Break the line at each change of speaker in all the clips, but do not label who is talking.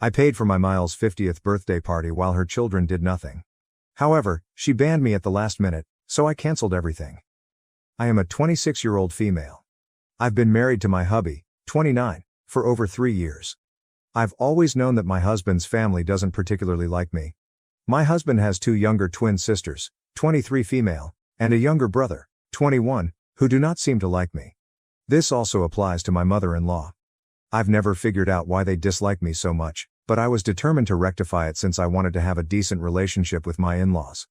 I paid for my Miles' 50th birthday party while her children did nothing. However, she banned me at the last minute, so I cancelled everything. I am a 26-year-old female. I've been married to my hubby, 29, for over 3 years. I've always known that my husband's family doesn't particularly like me. My husband has 2 younger twin sisters, 23 female, and a younger brother, 21, who do not seem to like me. This also applies to my mother-in-law. I've never figured out why they dislike me so much, but I was determined to rectify it since I wanted to have a decent relationship with my in-laws.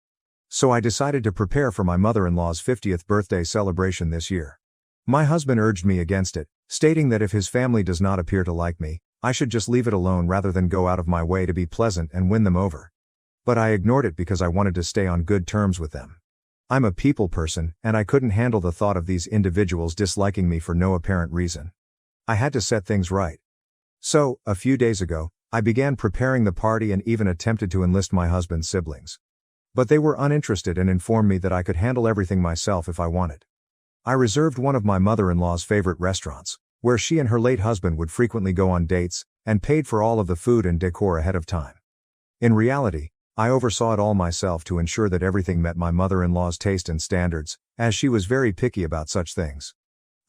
So I decided to prepare for my mother-in-law's 50th birthday celebration this year. My husband urged me against it, stating that if his family does not appear to like me, I should just leave it alone rather than go out of my way to be pleasant and win them over. But I ignored it because I wanted to stay on good terms with them. I'm a people person, and I couldn't handle the thought of these individuals disliking me for no apparent reason. I had to set things right. So, a few days ago, I began preparing the party and even attempted to enlist my husband's siblings. But they were uninterested and informed me that I could handle everything myself if I wanted. I reserved one of my mother-in-law's favorite restaurants, where she and her late husband would frequently go on dates, and paid for all of the food and decor ahead of time. In reality, I oversaw it all myself to ensure that everything met my mother-in-law's taste and standards, as she was very picky about such things.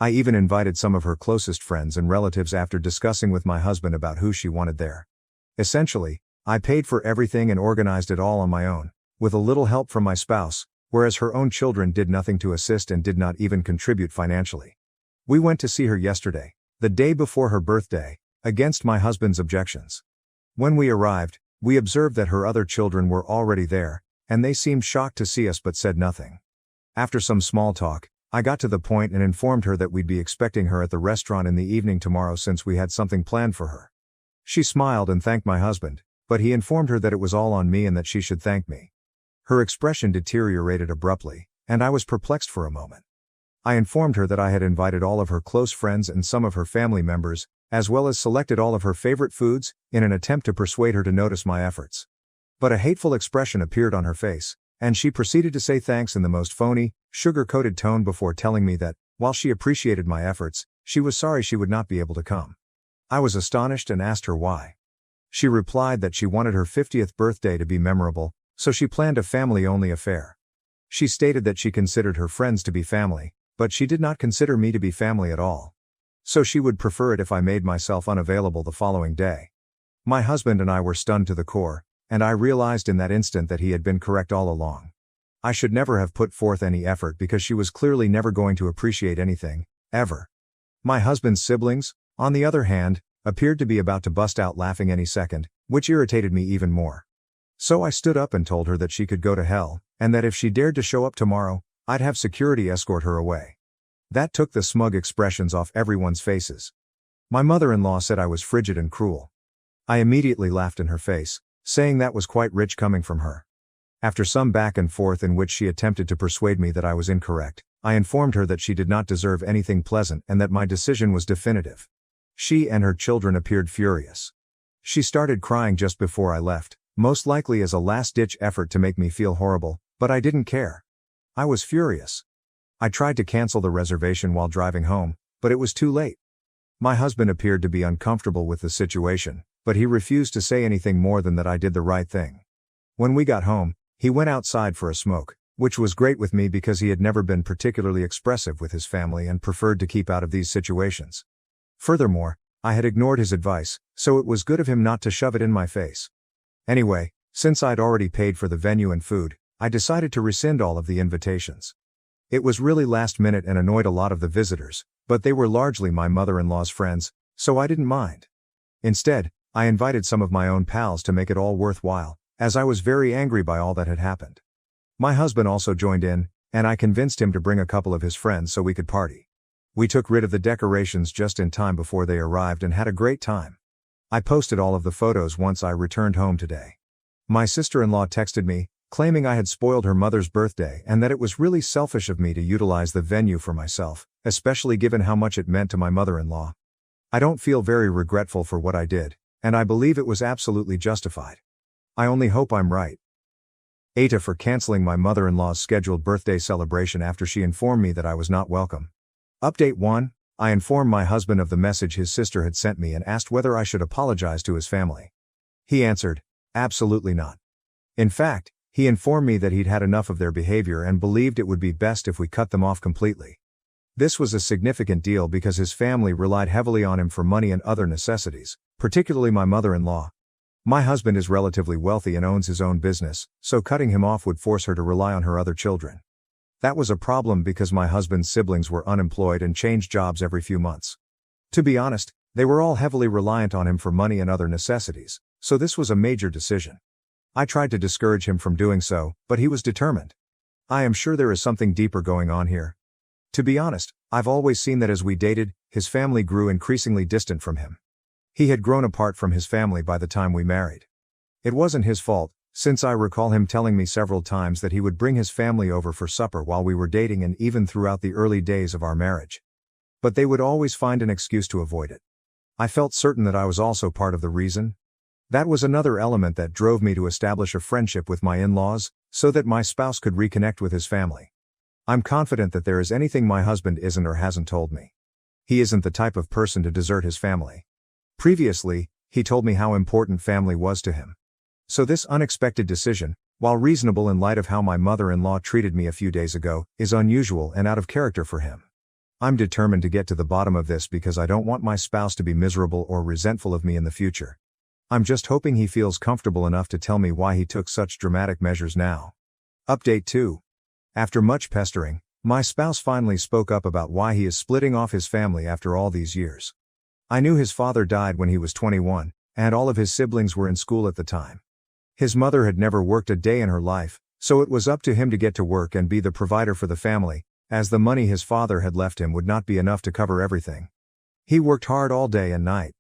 I even invited some of her closest friends and relatives after discussing with my husband about who she wanted there. Essentially, I paid for everything and organized it all on my own, with a little help from my spouse, whereas her own children did nothing to assist and did not even contribute financially. We went to see her yesterday, the day before her birthday, against my husband's objections. When we arrived, we observed that her other children were already there, and they seemed shocked to see us but said nothing. After some small talk, I got to the point and informed her that we'd be expecting her at the restaurant in the evening tomorrow since we had something planned for her. She smiled and thanked my husband, but he informed her that it was all on me and that she should thank me. Her expression deteriorated abruptly, and I was perplexed for a moment. I informed her that I had invited all of her close friends and some of her family members, as well as selected all of her favorite foods, in an attempt to persuade her to notice my efforts. But a hateful expression appeared on her face, and she proceeded to say thanks in the most phony, sugar-coated tone before telling me that, while she appreciated my efforts, she was sorry she would not be able to come. I was astonished and asked her why. She replied that she wanted her 50th birthday to be memorable, so she planned a family-only affair. She stated that she considered her friends to be family, but she did not consider me to be family at all. So she would prefer it if I made myself unavailable the following day. My husband and I were stunned to the core, and I realized in that instant that he had been correct all along. I should never have put forth any effort because she was clearly never going to appreciate anything, ever. My husband's siblings, on the other hand, appeared to be about to bust out laughing any second, which irritated me even more. So I stood up and told her that she could go to hell, and that if she dared to show up tomorrow, I'd have security escort her away. That took the smug expressions off everyone's faces. My mother-in-law said I was frigid and cruel. I immediately laughed in her face, saying that was quite rich coming from her. After some back and forth in which she attempted to persuade me that I was incorrect, I informed her that she did not deserve anything pleasant and that my decision was definitive. She and her children appeared furious. She started crying just before I left, most likely as a last-ditch effort to make me feel horrible, but I didn't care. I was furious. I tried to cancel the reservation while driving home, but it was too late. My husband appeared to be uncomfortable with the situation, but he refused to say anything more than that I did the right thing. When we got home, he went outside for a smoke, which was great with me because he had never been particularly expressive with his family and preferred to keep out of these situations. Furthermore, I had ignored his advice, so it was good of him not to shove it in my face. Anyway, since I'd already paid for the venue and food, I decided to rescind all of the invitations. It was really last minute and annoyed a lot of the visitors, but they were largely my mother-in-law's friends, so I didn't mind. Instead, I invited some of my own pals to make it all worthwhile, as I was very angry by all that had happened. My husband also joined in, and I convinced him to bring a couple of his friends so we could party. We took rid of the decorations just in time before they arrived and had a great time. I posted all of the photos once I returned home today. My sister-in-law texted me, claiming I had spoiled her mother's birthday and that it was really selfish of me to utilize the venue for myself, especially given how much it meant to my mother-in-law. I don't feel very regretful for what I did, and I believe it was absolutely justified. I only hope I'm right. Eta for canceling my mother-in-law's scheduled birthday celebration after she informed me that I was not welcome. Update 1. I informed my husband of the message his sister had sent me and asked whether I should apologize to his family. He answered, "Absolutely not." In fact, he informed me that he'd had enough of their behavior and believed it would be best if we cut them off completely. This was a significant deal because his family relied heavily on him for money and other necessities, particularly my mother-in-law. My husband is relatively wealthy and owns his own business, so cutting him off would force her to rely on her other children. That was a problem because my husband's siblings were unemployed and changed jobs every few months. To be honest, they were all heavily reliant on him for money and other necessities, so this was a major decision. I tried to discourage him from doing so, but he was determined. I am sure there is something deeper going on here. To be honest, I've always seen that as we dated, his family grew increasingly distant from him. He had grown apart from his family by the time we married. It wasn't his fault, since I recall him telling me several times that he would bring his family over for supper while we were dating and even throughout the early days of our marriage. But they would always find an excuse to avoid it. I felt certain that I was also part of the reason. That was another element that drove me to establish a friendship with my in-laws, so that my spouse could reconnect with his family. I'm confident that there is anything my husband isn't or hasn't told me. He isn't the type of person to desert his family. Previously, he told me how important family was to him. So this unexpected decision, while reasonable in light of how my mother-in-law treated me a few days ago, is unusual and out of character for him. I'm determined to get to the bottom of this because I don't want my spouse to be miserable or resentful of me in the future. I'm just hoping he feels comfortable enough to tell me why he took such dramatic measures now. Update 2. After much pestering, my spouse finally spoke up about why he is splitting off his family after all these years. I knew his father died when he was 21, and all of his siblings were in school at the time. His mother had never worked a day in her life, so it was up to him to get to work and be the provider for the family, as the money his father had left him would not be enough to cover everything. He worked hard all day and night.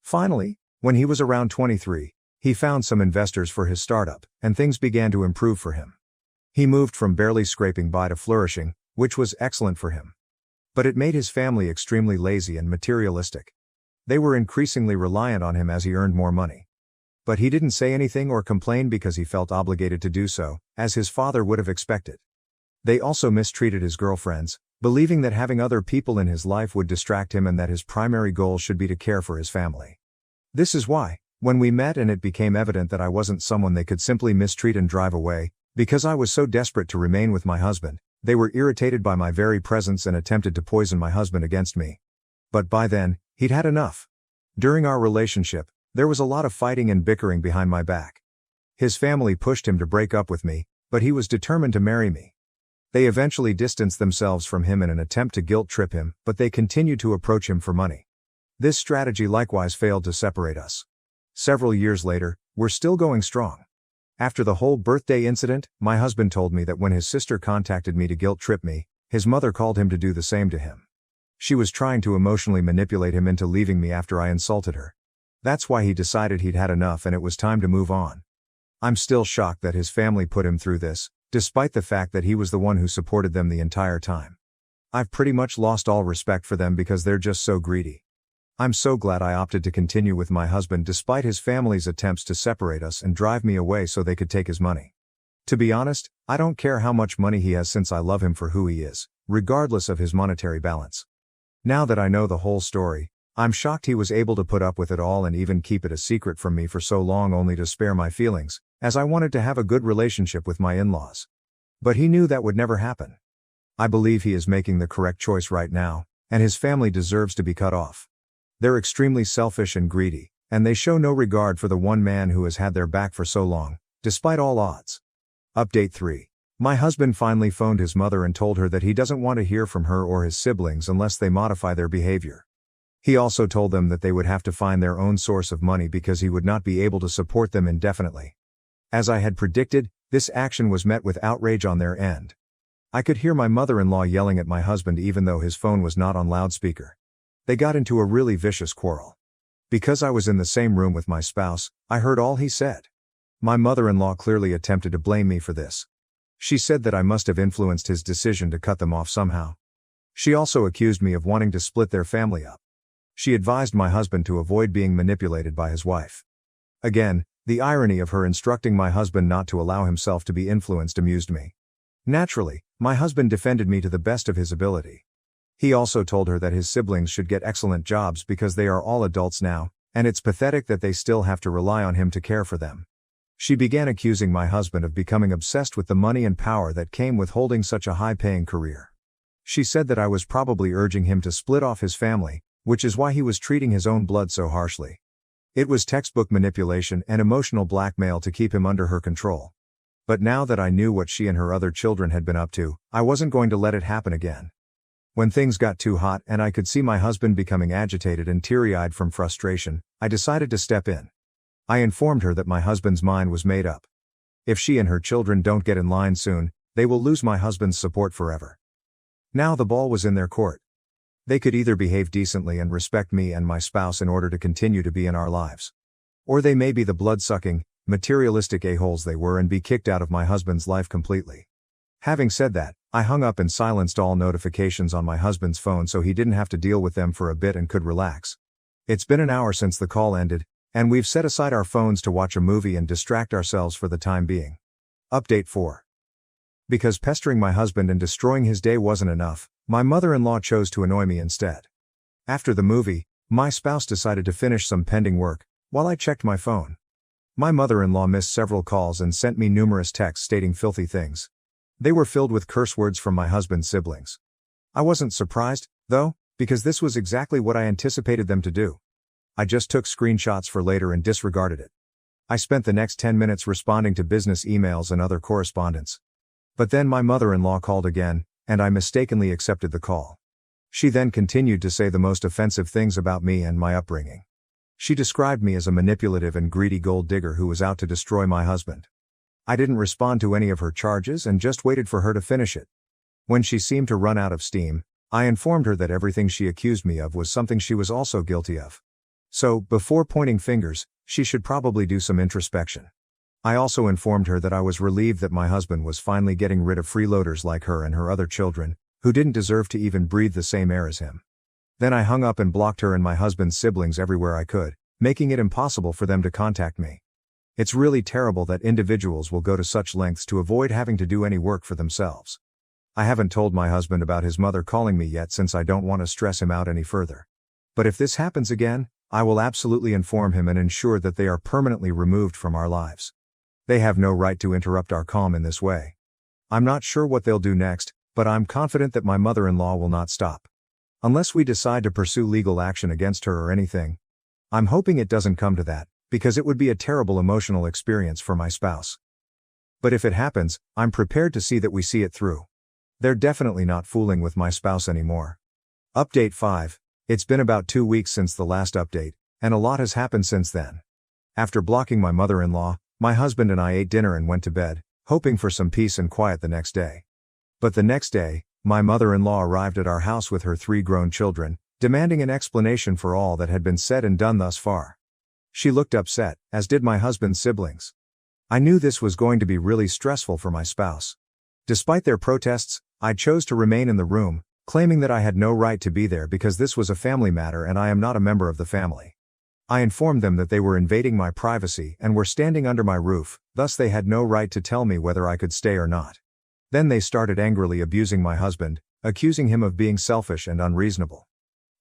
Finally, when he was around 23, he found some investors for his startup, and things began to improve for him. He moved from barely scraping by to flourishing, which was excellent for him. But it made his family extremely lazy and materialistic. They were increasingly reliant on him as he earned more money. But he didn't say anything or complain because he felt obligated to do so, as his father would have expected. They also mistreated his girlfriends, believing that having other people in his life would distract him and that his primary goal should be to care for his family. This is why, when we met and it became evident that I wasn't someone they could simply mistreat and drive away, because I was so desperate to remain with my husband, they were irritated by my very presence and attempted to poison my husband against me. But by then, he'd had enough. During our relationship, there was a lot of fighting and bickering behind my back. His family pushed him to break up with me, but he was determined to marry me. They eventually distanced themselves from him in an attempt to guilt-trip him, but they continued to approach him for money. This strategy likewise failed to separate us. Several years later, we're still going strong. After the whole birthday incident, my husband told me that when his sister contacted me to guilt-trip me, his mother called him to do the same to him. She was trying to emotionally manipulate him into leaving me after I insulted her. That's why he decided he'd had enough and it was time to move on. I'm still shocked that his family put him through this, despite the fact that he was the one who supported them the entire time. I've pretty much lost all respect for them because they're just so greedy. I'm so glad I opted to continue with my husband despite his family's attempts to separate us and drive me away so they could take his money. To be honest, I don't care how much money he has since I love him for who he is, regardless of his monetary balance. Now that I know the whole story, I'm shocked he was able to put up with it all and even keep it a secret from me for so long only to spare my feelings, as I wanted to have a good relationship with my in-laws. But he knew that would never happen. I believe he is making the correct choice right now, and his family deserves to be cut off. They're extremely selfish and greedy, and they show no regard for the one man who has had their back for so long, despite all odds. Update 3. My husband finally phoned his mother and told her that he doesn't want to hear from her or his siblings unless they modify their behavior. He also told them that they would have to find their own source of money because he would not be able to support them indefinitely. As I had predicted, this action was met with outrage on their end. I could hear my mother-in-law yelling at my husband even though his phone was not on loudspeaker. They got into a really vicious quarrel. Because I was in the same room with my spouse, I heard all he said. My mother-in-law clearly attempted to blame me for this. She said that I must have influenced his decision to cut them off somehow. She also accused me of wanting to split their family up. She advised my husband to avoid being manipulated by his wife. Again, the irony of her instructing my husband not to allow himself to be influenced amused me. Naturally, my husband defended me to the best of his ability. He also told her that his siblings should get excellent jobs because they are all adults now, And it's pathetic that they still have to rely on him to care for them. She began accusing my husband of becoming obsessed with the money and power that came with holding such a high-paying career. She said that I was probably urging him to split off his family, which is why he was treating his own blood so harshly. It was textbook manipulation and emotional blackmail to keep him under her control. But now that I knew what she and her other children had been up to, I wasn't going to let it happen again. When things got too hot and I could see my husband becoming agitated and teary-eyed from frustration, I decided to step in. I informed her that my husband's mind was made up. If she and her children don't get in line soon, they will lose my husband's support forever. Now the ball was in their court. They could either behave decently and respect me and my spouse in order to continue to be in our lives. Or they may be the blood-sucking, materialistic a-holes they were and be kicked out of my husband's life completely. Having said that, I hung up and silenced all notifications on my husband's phone so he didn't have to deal with them for a bit and could relax. It's been an hour since the call ended, and we've set aside our phones to watch a movie and distract ourselves for the time being. Update 4. Because pestering my husband and destroying his day wasn't enough, my mother-in-law chose to annoy me instead. After the movie, my spouse decided to finish some pending work, while I checked my phone. My mother-in-law missed several calls and sent me numerous texts stating filthy things. They were filled with curse words from my husband's siblings. I wasn't surprised, though, because this was exactly what I anticipated them to do. I just took screenshots for later and disregarded it. I spent the next 10 minutes responding to business emails and other correspondence. But then my mother-in-law called again, and I mistakenly accepted the call. She then continued to say the most offensive things about me and my upbringing. She described me as a manipulative and greedy gold digger who was out to destroy my husband. I didn't respond to any of her charges and just waited for her to finish it. When she seemed to run out of steam, I informed her that everything she accused me of was something she was also guilty of. So, before pointing fingers, she should probably do some introspection. I also informed her that I was relieved that my husband was finally getting rid of freeloaders like her and her other children, who didn't deserve to even breathe the same air as him. Then I hung up and blocked her and my husband's siblings everywhere I could, making it impossible for them to contact me. It's really terrible that individuals will go to such lengths to avoid having to do any work for themselves. I haven't told my husband about his mother calling me yet since I don't want to stress him out any further. But if this happens again, I will absolutely inform him and ensure that they are permanently removed from our lives. They have no right to interrupt our calm in this way. I'm not sure what they'll do next, but I'm confident that my mother-in-law will not stop. Unless we decide to pursue legal action against her or anything. I'm hoping it doesn't come to that, because it would be a terrible emotional experience for my spouse. But if it happens, I'm prepared to see that we see it through. They're definitely not fooling with my spouse anymore. Update 5. It's been about 2 weeks since the last update, and a lot has happened since then. After blocking my mother-in-law, my husband and I ate dinner and went to bed, hoping for some peace and quiet the next day. But the next day, my mother-in-law arrived at our house with her 3 grown children, demanding an explanation for all that had been said and done thus far. She looked upset, as did my husband's siblings. I knew this was going to be really stressful for my spouse. Despite their protests, I chose to remain in the room, claiming that I had no right to be there because this was a family matter and I am not a member of the family. I informed them that they were invading my privacy and were standing under my roof, thus they had no right to tell me whether I could stay or not. Then they started angrily abusing my husband, accusing him of being selfish and unreasonable.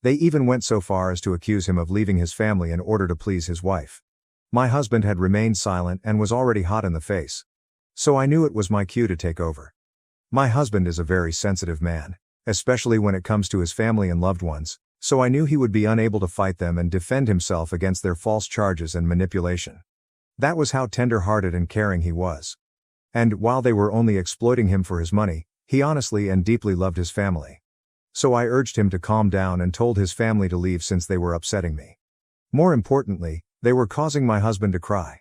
They even went so far as to accuse him of leaving his family in order to please his wife. My husband had remained silent and was already hot in the face. So I knew it was my cue to take over. My husband is a very sensitive man, especially when it comes to his family and loved ones, so I knew he would be unable to fight them and defend himself against their false charges and manipulation. That was how tender-hearted and caring he was. And while they were only exploiting him for his money, he honestly and deeply loved his family. So I urged him to calm down and told his family to leave since they were upsetting me. More importantly, they were causing my husband to cry.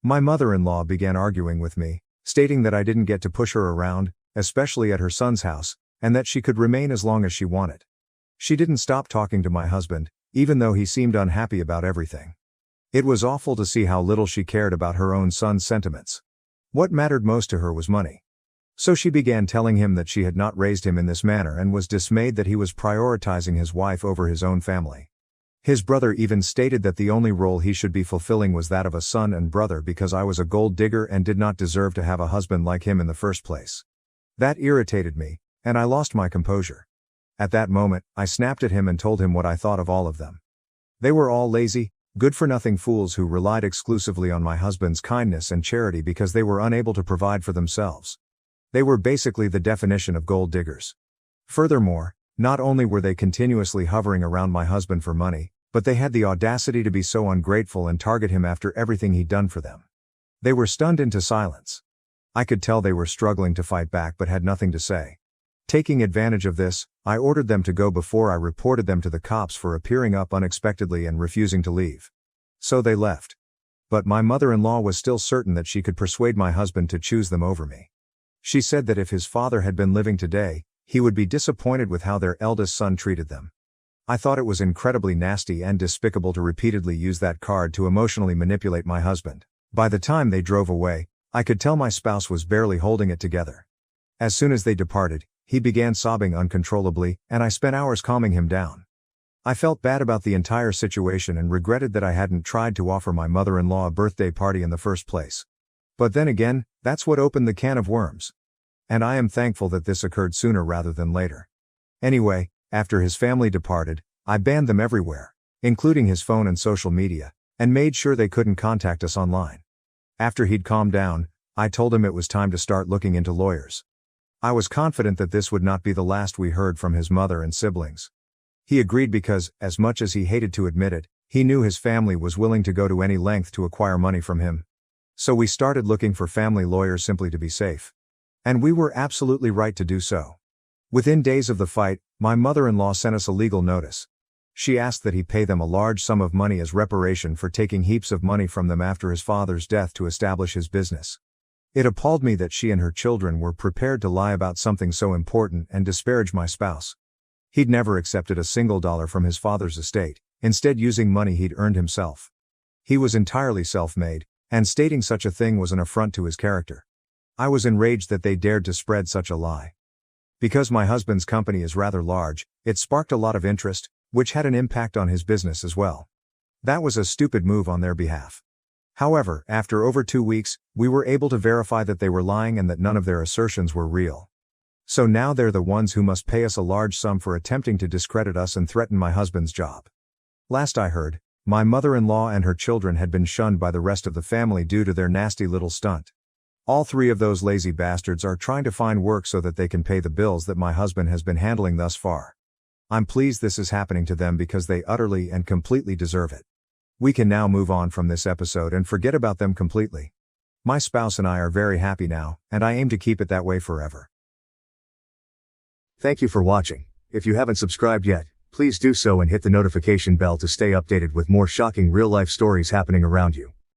My mother-in-law began arguing with me, stating that I didn't get to push her around, especially at her son's house, and that she could remain as long as she wanted. She didn't stop talking to my husband, even though he seemed unhappy about everything. It was awful to see how little she cared about her own son's sentiments. What mattered most to her was money. So she began telling him that she had not raised him in this manner and was dismayed that he was prioritizing his wife over his own family. His brother even stated that the only role he should be fulfilling was that of a son and brother because I was a gold digger and did not deserve to have a husband like him in the first place. That irritated me, and I lost my composure. At that moment, I snapped at him and told him what I thought of all of them. They were all lazy, Good-for-nothing fools who relied exclusively on my husband's kindness and charity because they were unable to provide for themselves. They were basically the definition of gold diggers. Furthermore, not only were they continuously hovering around my husband for money, but they had the audacity to be so ungrateful and target him after everything he'd done for them. They were stunned into silence. I could tell they were struggling to fight back but had nothing to say. Taking advantage of this, I ordered them to go before I reported them to the cops for appearing up unexpectedly and refusing to leave. So they left. But my mother-in-law was still certain that she could persuade my husband to choose them over me. She said that if his father had been living today, he would be disappointed with how their eldest son treated them. I thought it was incredibly nasty and despicable to repeatedly use that card to emotionally manipulate my husband. By the time they drove away, I could tell my spouse was barely holding it together. As soon as they departed, he began sobbing uncontrollably, and I spent hours calming him down. I felt bad about the entire situation and regretted that I hadn't tried to offer my mother-in-law a birthday party in the first place. But then again, that's what opened the can of worms. And I am thankful that this occurred sooner rather than later. Anyway, after his family departed, I banned them everywhere, including his phone and social media, and made sure they couldn't contact us online. After he'd calmed down, I told him it was time to start looking into lawyers. I was confident that this would not be the last we heard from his mother and siblings. He agreed because, as much as he hated to admit it, he knew his family was willing to go to any length to acquire money from him. So we started looking for family lawyers simply to be safe. And we were absolutely right to do so. Within days of the fight, my mother-in-law sent us a legal notice. She asked that he pay them a large sum of money as reparation for taking heaps of money from them after his father's death to establish his business. It appalled me that she and her children were prepared to lie about something so important and disparage my spouse. He'd never accepted a single dollar from his father's estate, instead using money he'd earned himself. He was entirely self-made, and stating such a thing was an affront to his character. I was enraged that they dared to spread such a lie. Because my husband's company is rather large, it sparked a lot of interest, which had an impact on his business as well. That was a stupid move on their behalf. However, after over 2 weeks, we were able to verify that they were lying and that none of their assertions were real. So now they're the ones who must pay us a large sum for attempting to discredit us and threaten my husband's job. Last I heard, my mother-in-law and her children had been shunned by the rest of the family due to their nasty little stunt. All 3 of those lazy bastards are trying to find work so that they can pay the bills that my husband has been handling thus far. I'm pleased this is happening to them because they utterly and completely deserve it. We can now move on from this episode and forget about them completely. My spouse and I are very happy now, and I aim to keep it that way forever.
Thank you for watching. If you haven't subscribed yet, please do so and hit the notification bell to stay updated with more shocking real-life stories happening around you.